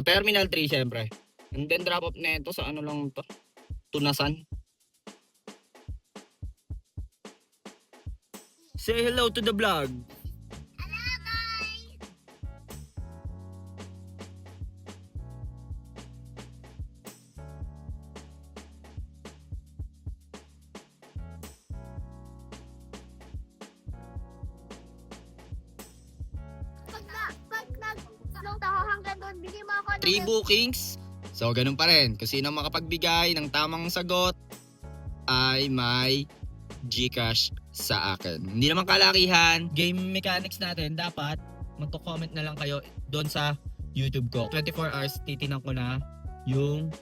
Terminal 3 syempre. And then drop off neto sa ano lang to? Tunasan. Say hello to the vlog. Pag nag-float ako hanggang doon, bigyan mo ako ng 3 bookings. So, ganun pa rin. Kung sino makapagbigay ng tamang sagot ay may GCash sa akin. Hindi naman kalakihan. Game mechanics natin, dapat magko-comment na lang kayo doon sa YouTube ko. 24 hours, titinan ko na yung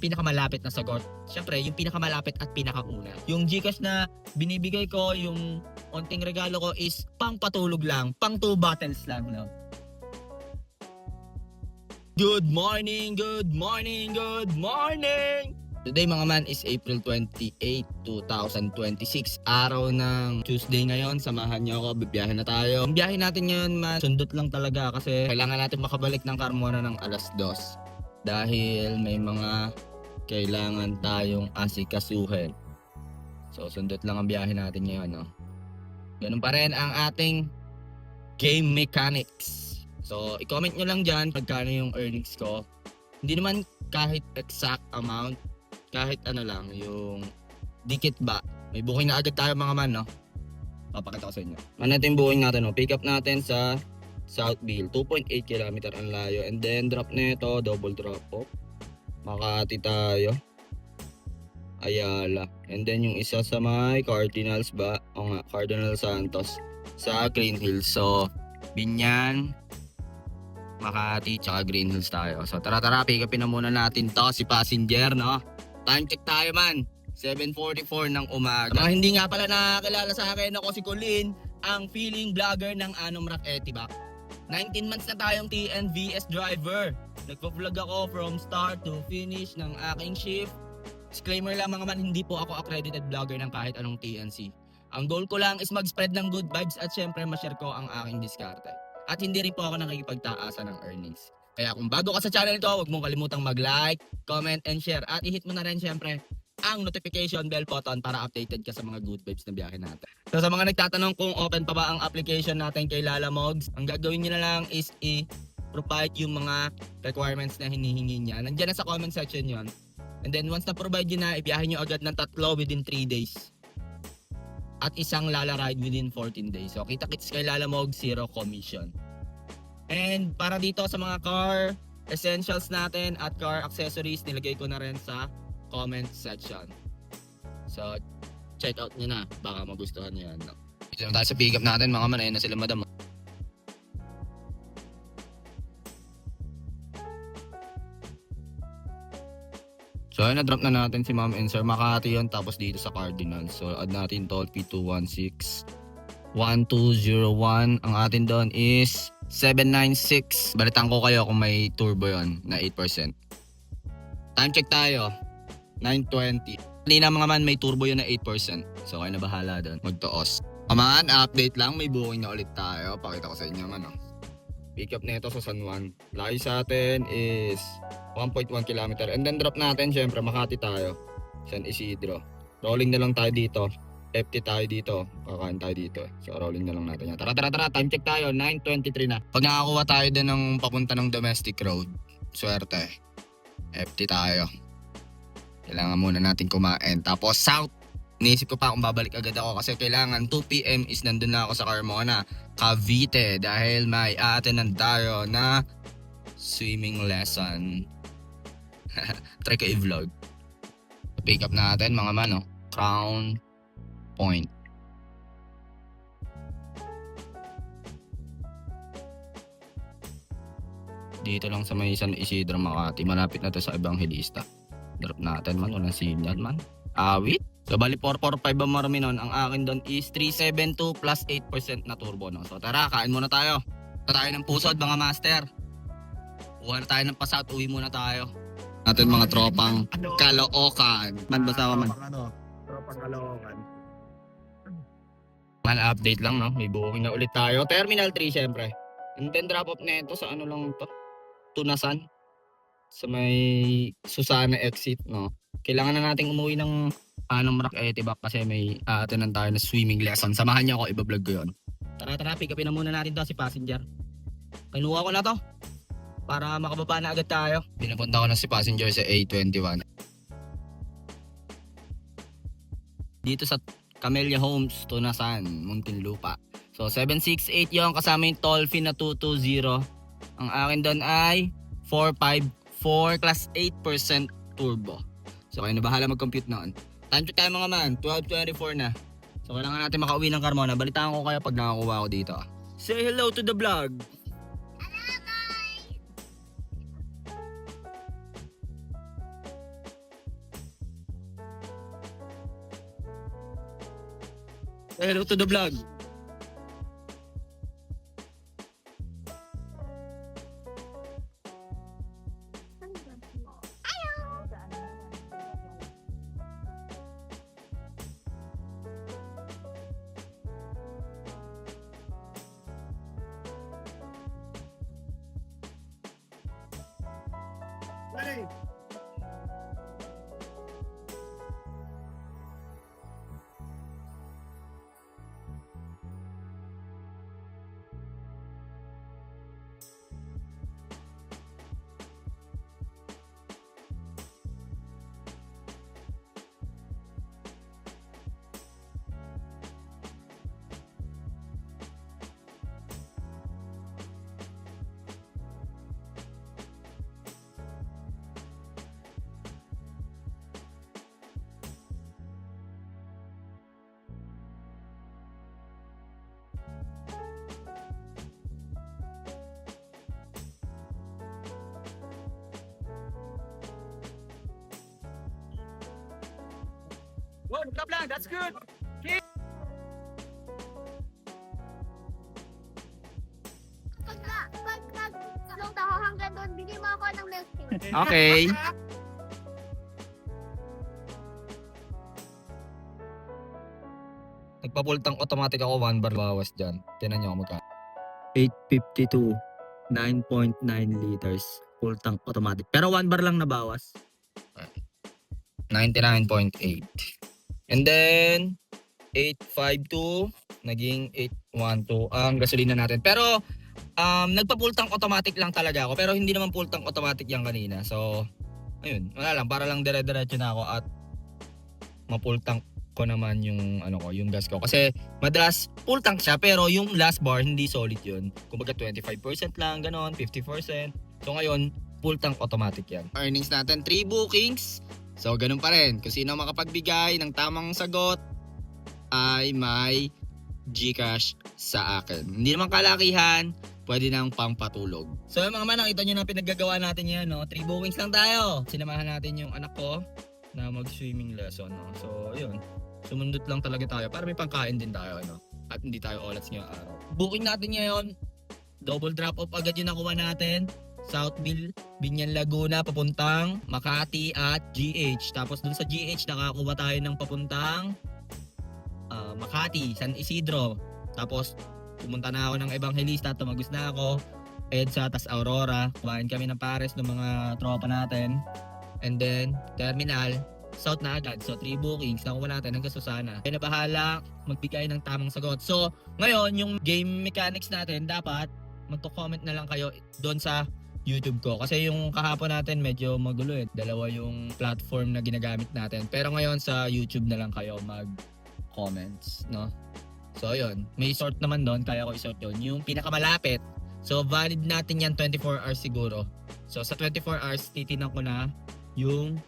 pinakamalapit na sagot. Siyempre, yung pinakamalapit at pinakauna. Yung GCash na binibigay ko, yung onting regalo ko is pang patulog lang. Pang 2 bottles lang. No? Good morning, good morning, good morning! Today mga man is April 28, 2026. Araw ng Tuesday ngayon. Samahan niyo ako, bibiyahe na tayo. Ang biyahe natin ngayon man, sundot lang talaga kasi kailangan natin makabalik ng Carmona ng alas 2. Dahil may mga kailangan tayong asikasuhin. So sundot lang ang biyahe natin ngayon. No? Ganun pa rin ang ating game mechanics. So, i-comment nyo lang dyan pagkano yung earnings ko. Hindi naman kahit exact amount, kahit ano lang, yung dikit ba. May booking na agad tayo mga man, no? Papakita ko sa inyo. Ano natin yung booking natin, no? Pick up natin sa Southville, 2.8 km ang layo. And then, drop nito, double drop off. Makati tayo. Ayala. And then, yung isa sa may Cardinals ba? O nga, Cardinal Santos. Sa Green Hills. So, Binyan, Makati, tsaka Green Hills tayo. So tara, pick upin na muna natin to si passenger, no? Time check tayo man, 7:44 ng umaga. Mga hindi nga pala nakakilala sa akin, ako si Colin, ang feeling vlogger ng Anom Rock Etibac. 19 months na tayong TNVS driver. Nagpo-vlog ako from start to finish ng aking shift. Disclaimer lang mga man, hindi po ako accredited vlogger ng kahit anong TNC. Ang goal ko lang is mag-spread ng good vibes at syempre ma-share ko ang aking diskarte. At hindi rin po ako nakikipagtaasa ng earnings. Kaya kung bago ka sa channel ko, huwag mong kalimutang mag-like, comment, and share. At i-hit mo na rin syempre ang notification bell button para updated ka sa mga good vibes na biyahe natin. So sa mga nagtatanong kung open pa ba ang application natin kay Lala Mogs, ang gagawin nyo na lang is i-provide yung mga requirements na hinihingi niya. Nandiyan na sa comment section yon. And then once na-provide nyo na, ibiyahe nyo agad ng 3 within 3 days. At isang Lala ride within 14 days. So kita-kits kay Lala Mog, 0 commission. And para dito sa mga car essentials natin at car accessories, nilagay ko na rin sa comment section. So check out nyo na, baka magustuhan nyo yan. No? Dito na tayo sa pick up natin mga man, ayun na sila madam. So ayun, na-drop na natin si Ma'am and Sir. Makati yun, tapos dito sa Cardinals. So add natin toll fee 216-1201. Ang atin doon is 796. Balitan ko kayo kung may turbo yon na 8%. Time check tayo, 9:20. Kanina mga man, may turbo yun na 8%. So kayo na bahala doon, magtuos. Kaman, update lang, may booking na ulit tayo. Pakita ko sa inyo man. Pick up nito sa San Juan. Layo sa atin is 1.1 km. And then drop natin, syempre Makati tayo. San Isidro. Rolling na lang tayo dito. FT tayo dito. Kakain tayo dito. So rolling na lang natin yan. Tara. Time check tayo. 9:23 na. Pag nakakuha tayo din ng papunta ng domestic road, swerte. FT tayo. Kailangan muna natin kumain. Tapos south. Iniisip ko pa kung babalik agad ako kasi kailangan 2 PM is nandun na ako sa Carmona, Cavite, dahil may aatenan tayo na swimming lesson. Try ko i-vlog. Pick up natin mga man, Crown Point. Dito lang sa may San Isidro, Makati. Malapit na to sa Evangelista. Drop natin man, walang signal man. Awit. So bali 445 ang marami nun. Ang akin doon is 372 plus 8% na turbo. No? So tara, kain muna tayo. Tayo ng pusod mga master. Kuha na tayo ng pasout, uwi muna tayo. Natin mga tropang Caloocan. Man basta man. Tropang Caloocan. Man update lang, no? May booking na ulit tayo. Terminal 3 syempre. And then drop off nito sa ano lang to? Tunasan. sa may Susana exit, no? Kailangan na nating umuwi ng Maracaete Back kasi may atinan tayo na swimming lesson. Samahan niyo ako, iba-vlog ko yun. Tara, pick upin na muna natin to si passenger. Kinuha ko na to para makababa na agad tayo. Pinapunta ko na si passenger sa A21. Dito sa Camellia Homes, Tunasan, Muntinlupa. So 768 yung kasama yung toll fee na 220. Ang akin doon ay 454 class 8% turbo. So kayo na bahala mag-compute noon. Time check tayo mga man, 12:24 na. So kailangan natin makauwi ng Carmona. Balitaan ko kayo pag nakakuha ko dito. Say hello to the vlog. Say hello to the vlog. Hey! Wow, top lang, that's good. Pag nag-slow ako hanggang doon, bigyan mo ako ng milk tea. Okay. Nagpapultang automatic ako, 1 bar bawas dyan. Tinan nyo ako magka. 852, 9.9 liters. Pultang automatic. Pero 1 bar lang nabawas. 99.8. And then, 852, naging 812 ang gasolina natin. Pero, nagpapultang automatic lang talaga ako. Pero hindi naman pultang automatic yan kanina. So, ayun. Wala lang. Para lang dire-diretso na ako at mapultang ko naman yung yung gas ko. Kasi madalas full tank siya pero yung last bar hindi solid yun. Kumbaga 25% lang, ganon, 50%. So ngayon, full tank automatic yan. Earnings natin, 3 bookings. So ganun pa rin. Kung sino makapagbigay ng tamang sagot ay may GCash sa akin. Hindi naman kalakihan, pwede nang pangpatulog. So yung mga man, nakita nyo na pinaggagawa natin yan, no? 3 bookings lang tayo. Sinamahan natin yung anak ko na mag-swimming lesson, no? So yun. Sumundot lang talaga tayo para may pangkain din tayo, no? At hindi tayo olats ngayong araw. Booking natin ngayon, double drop off agad yung nakuha natin. Southville, Binyan Laguna, papuntang Makati at GH. Tapos dun sa GH, nakakuha tayo ng papuntang Makati, San Isidro. Tapos pumunta na ako ng Evangelista, tumagos na ako. EDSA, tas Aurora. Kumain kami ng pares ng mga tropa natin. And then, terminal, south na agad. So, 3 bookings. Nakuha natin hanggang Susana. Kaya na bahala magbigay ng tamang sagot. So, ngayon, yung game mechanics natin, dapat magko-comment na lang kayo doon sa YouTube ko. Kasi yung kahapon natin medyo magulo eh. Dalawa yung platform na ginagamit natin. Pero ngayon sa YouTube na lang kayo mag-comments, no? So, yun. May sort naman doon. Kaya ko isort yun. Yung pinakamalapit. So, valid natin yan 24 hours siguro. So, sa 24 hours, titinan ko na yung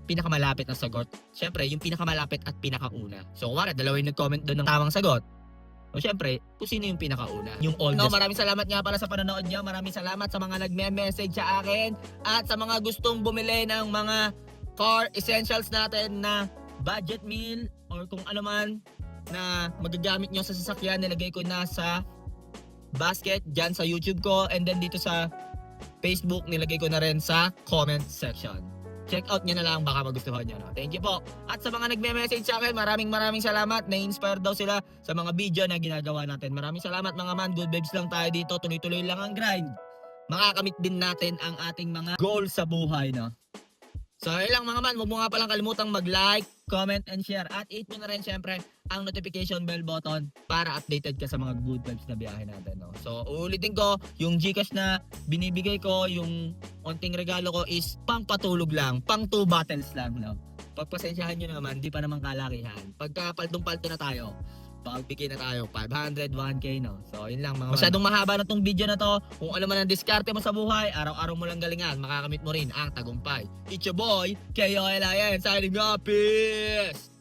pinakamalapit na sagot. Siyempre, yung pinakamalapit at pinakauna. So, kung dalawa yung nag-comment doon ng tamang sagot. O siyempre, kung sino yung pinakauna. Yung oldest. No, maraming salamat nga pala sa panonood nyo. Maraming salamat sa mga nagme-message sa akin. At sa mga gustong bumili ng mga car essentials natin na budget meal or kung ano man na magagamit nyo sa sasakyan, nilagay ko na sa basket dyan sa YouTube ko. And then dito sa Facebook, nilagay ko na rin sa comment section. Check out nyo na lang, baka magustuhan nyo. No? Thank you po. At sa mga nagme-message sa akin, maraming salamat. Na-inspire daw sila sa mga video na ginagawa natin. Maraming salamat mga man. Good vibes lang tayo dito. Tuloy-tuloy lang ang grind. makakamit din natin ang ating mga goal sa buhay, no? So, yun lang mga man, huwag mo nga palang kalimutang mag-like, comment, and share. At hit mo na rin syempre ang notification bell button para updated ka sa mga good vibes na biyahe natin, no? So, uulitin ko, yung Gcash na binibigay ko, yung konting regalo ko is pang patulog lang, pang 2 bottles lang, no? Pagpasensyahan nyo naman, di pa naman kalakihan. Pagka paltong-palto na tayo, pagbigay na tayo, 500, 1K, no? So, yun lang mga masyadong mahaba na tong video na to. Kung ano man ang diskarte mo sa buhay, araw-araw mo lang galingan, makakamit mo rin ang tagumpay. It's your boy, KOLIN, signing off, peace!